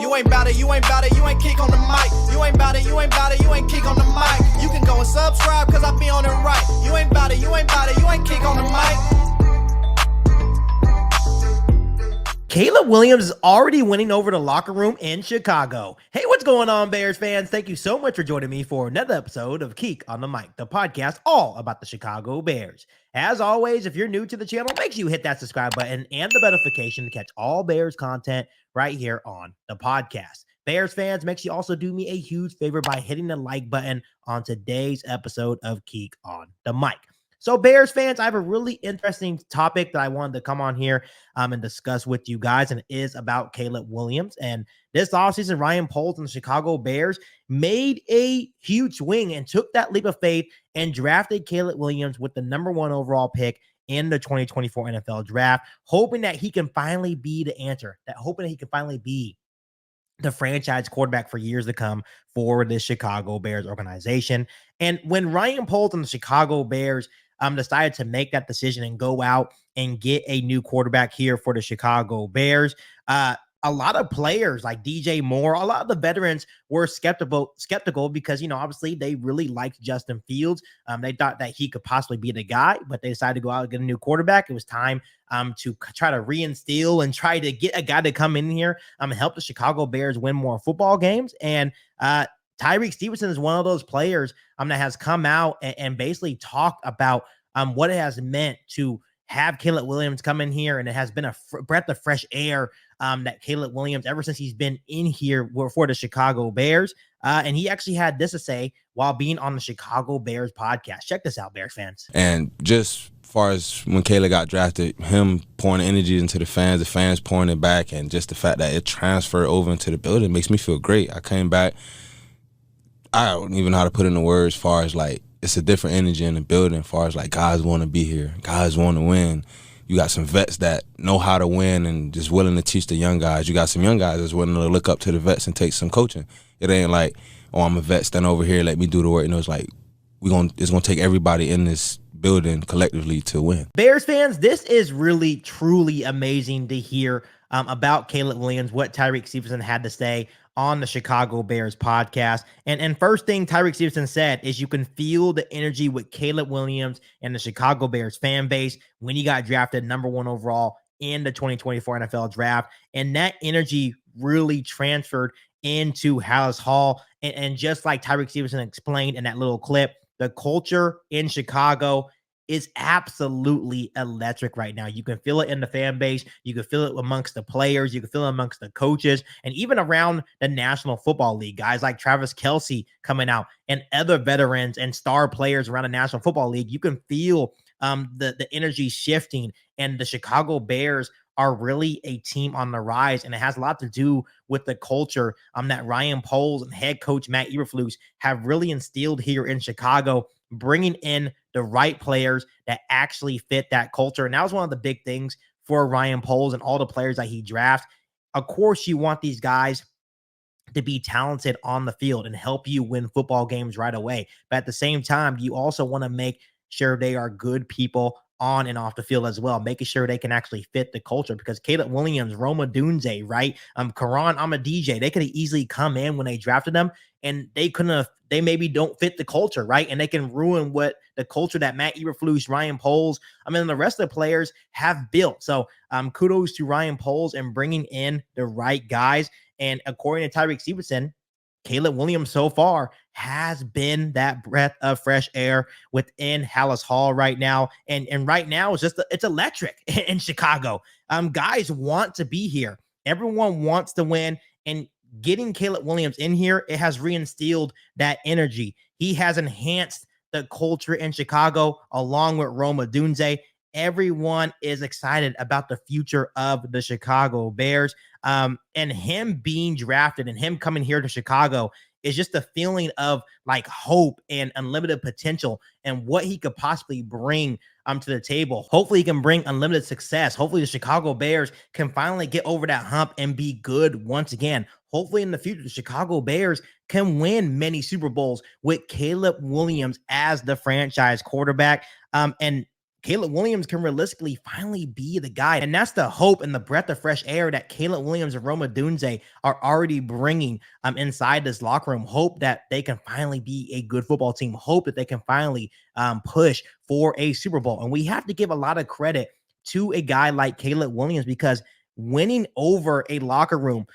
You ain't bout it, you ain't bout it, you ain't KIEQ on the mic. You ain't bout it, you ain't bout it, you ain't KIEQ on the mic. You can go and subscribe, cause I be on it right. You ain't bout it, you ain't bout it, you ain't KIEQ on the mic. Caleb Williams is already winning over the locker room in Chicago. Hey, what's going on, Bears fans? Thank you so much for joining me for another episode of KIEQ on the Mic, the podcast all about the Chicago Bears. As always, if you're new to the channel, make sure you hit that subscribe button and the notification to catch all Bears content right here on the podcast. Bears fans, make sure you also do me a huge favor by hitting the like button on today's episode of KIEQ on the Mic. So Bears fans, I have a really interesting topic that I wanted to come on here and discuss with you guys, and it is about Caleb Williams. And this offseason, Ryan Poles and the Chicago Bears made a huge swing and took that leap of faith and drafted Caleb Williams with the #1 overall pick in the 2024 NFL draft, hoping that he can finally be the answer, hoping that he can finally be the franchise quarterback for years to come for the Chicago Bears organization. And when Ryan Poles and the Chicago Bears decided to make that decision and go out and get a new quarterback here for the Chicago Bears, a lot of players like DJ Moore, a lot of the veterans were skeptical because, you know, obviously they really liked Justin Fields. They thought that he could possibly be the guy, but they decided to go out and get a new quarterback. It was time to try to reinstill and try to get a guy to come in here and help the Chicago Bears win more football games. And Tyrique Stevenson is one of those players that has come out and basically talked about what it has meant to have Caleb Williams come in here, and it has been a breath of fresh air that Caleb Williams, ever since he's been in here for the Chicago Bears, and he actually had this to say while being on the Chicago Bears podcast. Check this out, Bears fans. And just far as when Caleb got drafted, him pouring energy into the fans pouring it back, and just the fact that it transferred over into the building makes me feel great. I came back, I don't even know how to put into words as far as like, it's a different energy in the building as far as like guys want to be here, guys want to win. You got some vets that know how to win and just willing to teach the young guys. You got some young guys that's willing to look up to the vets and take some coaching. It ain't like, oh, I'm a vet, stand over here, let me do the work. You know, it's like it's gonna take everybody in this building collectively to win. Bears fans, this is really truly amazing to hear about Caleb Williams, what Tyrique Stevenson had to say on the Chicago Bears podcast. And first thing Tyrique Stevenson said is you can feel the energy with Caleb Williams and the Chicago Bears fan base when he got drafted #1 overall in the 2024 NFL draft. And that energy really transferred into Halas Hall. And just like Tyrique Stevenson explained in that little clip, the culture in Chicago is absolutely electric right now. You can feel it in the fan base. You can feel it amongst the players. You can feel it amongst the coaches, and even around the National Football League. Guys like Travis Kelce coming out and other veterans and star players around the National Football League. You can feel the energy shifting, and the Chicago Bears are really a team on the rise, and it has a lot to do with the culture that Ryan Poles and head coach Matt Eberflus have really instilled here in Chicago, bringing in the right players that actually fit that culture. And that was one of the big things for Ryan Poles and all the players that he drafts. Of course, you want these guys to be talented on the field and help you win football games right away. But at the same time, you also want to make sure they are good people on and off the field as well, making sure they can actually fit the culture, because Caleb Williams, Rome Odunze, right? Karan Ahmadije, they could have easily come in when they drafted them and they maybe don't fit the culture, right? And they can ruin what the culture that Matt Eberflus, Ryan Poles, the rest of the players have built. So kudos to Ryan Poles and bringing in the right guys. And according to Tyrique Stevenson, Caleb Williams so far has been that breath of fresh air within Halas Hall right now. And right now it's electric in Chicago. Guys want to be here. Everyone wants to win, and getting Caleb Williams in here, it has reinstilled that energy. He has enhanced the culture in Chicago along with Rome Odunze. Everyone is excited about the future of the Chicago Bears. And him being drafted and him coming here to Chicago is just a feeling of like hope and unlimited potential and what he could possibly bring to the table. Hopefully he can bring unlimited success. Hopefully the Chicago Bears can finally get over that hump and be good once again. Hopefully in the future, the Chicago Bears can win many Super Bowls with Caleb Williams as the franchise quarterback. And Caleb Williams can realistically finally be the guy. And that's the hope and the breath of fresh air that Caleb Williams and Rome Odunze are already bringing inside this locker room. Hope that they can finally be a good football team. Hope that they can finally push for a Super Bowl. And we have to give a lot of credit to a guy like Caleb Williams, because winning over a locker room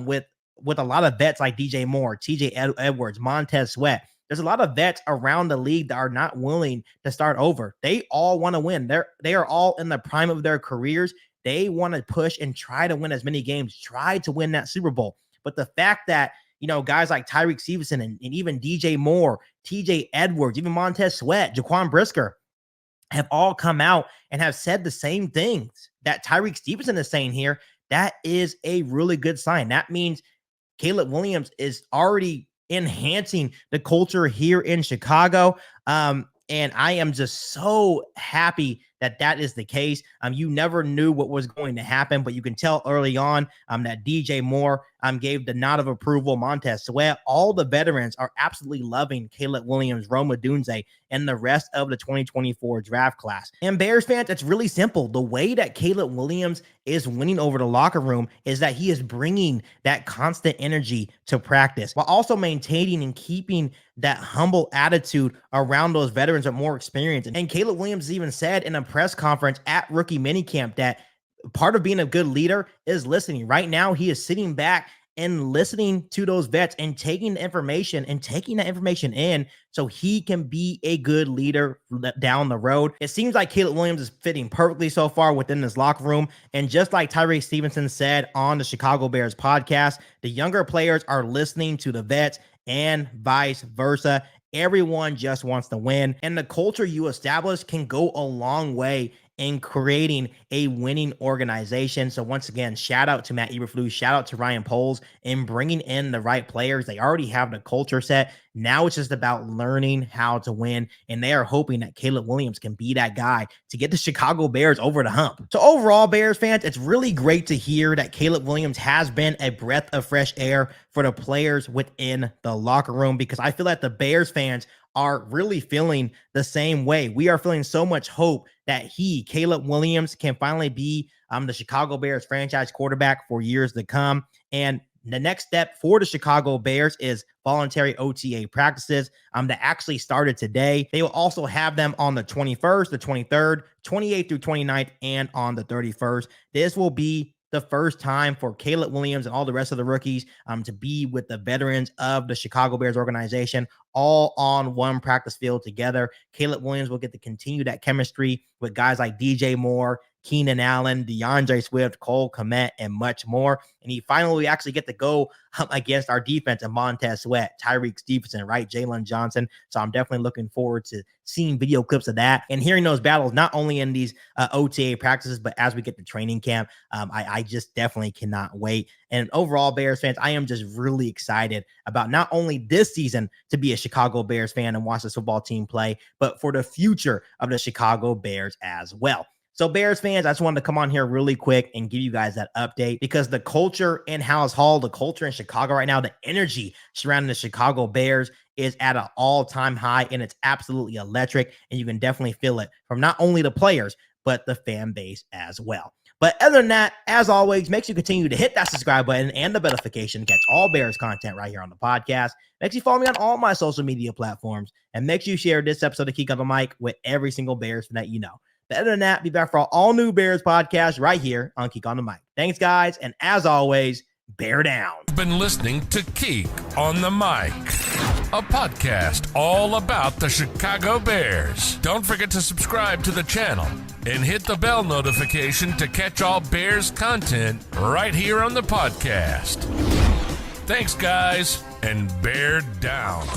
with a lot of vets like DJ Moore, TJ Edwards, Montez Sweat, there's a lot of vets around the league that are not willing to start over. They all want to win. They are all in the prime of their careers. They want to push and try to win as many games, try to win that Super Bowl. But the fact that, guys like Tyrique Stevenson and even DJ Moore, TJ Edwards, even Montez Sweat, Jaquan Brisker have all come out and have said the same things that Tyrique Stevenson is saying here, that is a really good sign. That means Caleb Williams is already enhancing the culture here in Chicago. And I am just so happy that is the case. You never knew what was going to happen, but you can tell early on that DJ Moore gave the nod of approval. Montez Sweat, all the veterans are absolutely loving Caleb Williams, Rome Odunze, and the rest of the 2024 draft class. And Bears fans, it's really simple. The way that Caleb Williams is winning over the locker room is that he is bringing that constant energy to practice while also maintaining and keeping that humble attitude around those veterans with more experience. And Caleb Williams even said in a press conference at rookie minicamp that part of being a good leader is listening. Right now, he is sitting back and listening to those vets and taking the information and taking that information in so he can be a good leader down the road. It seems like Caleb Williams is fitting perfectly so far within this locker room. And just like Tyrique Stevenson said on the Chicago Bears podcast, the younger players are listening to the vets and vice versa. Everyone just wants to win. And the culture you establish can go a long way in creating a winning organization. So once again, shout out to Matt Eberflus, shout out to Ryan Poles in bringing in the right players. They already have the culture set. Now it's just about learning how to win. And they are hoping that Caleb Williams can be that guy to get the Chicago Bears over the hump. So overall, Bears fans, it's really great to hear that Caleb Williams has been a breath of fresh air for the players within the locker room, because I feel that the Bears fans are really feeling the same way. We are feeling so much hope that Caleb Williams, can finally be the Chicago Bears franchise quarterback for years to come. And the next step for the Chicago Bears is voluntary OTA practices that actually started today. They will also have them on the 21st, the 23rd, 28th through 29th, and on the 31st. This will be the first time for Caleb Williams and all the rest of the rookies to be with the veterans of the Chicago Bears organization, all on one practice field together. Caleb Williams will get to continue that chemistry with guys like DJ Moore, Keenan Allen, DeAndre Swift, Cole Kmet, and much more. And he finally actually get to go against our defense and Montez Sweat, Tyrique Stevenson, right? Jalen Johnson. So I'm definitely looking forward to seeing video clips of that and hearing those battles, not only in these OTA practices, but as we get to training camp. I just definitely cannot wait. And overall, Bears fans, I am just really excited about not only this season to be a Chicago Bears fan and watch this football team play, but for the future of the Chicago Bears as well. So Bears fans, I just wanted to come on here really quick and give you guys that update, because the culture in House Hall, the culture in Chicago right now, the energy surrounding the Chicago Bears is at an all-time high, and it's absolutely electric. And you can definitely feel it from not only the players, but the fan base as well. But other than that, as always, make sure you continue to hit that subscribe button and the notification to catch all Bears content right here on the podcast. Make sure you follow me on all my social media platforms, and make sure you share this episode of KIEQ on the Mic with every single Bears fan that you know. But other than that, be back for all new Bears podcasts right here on KIEQ on the Mic. Thanks, guys, and as always, bear down. You've been listening to KIEQ on the Mic, a podcast all about the Chicago Bears. Don't forget to subscribe to the channel and hit the bell notification to catch all Bears content right here on the podcast. Thanks, guys, and bear down.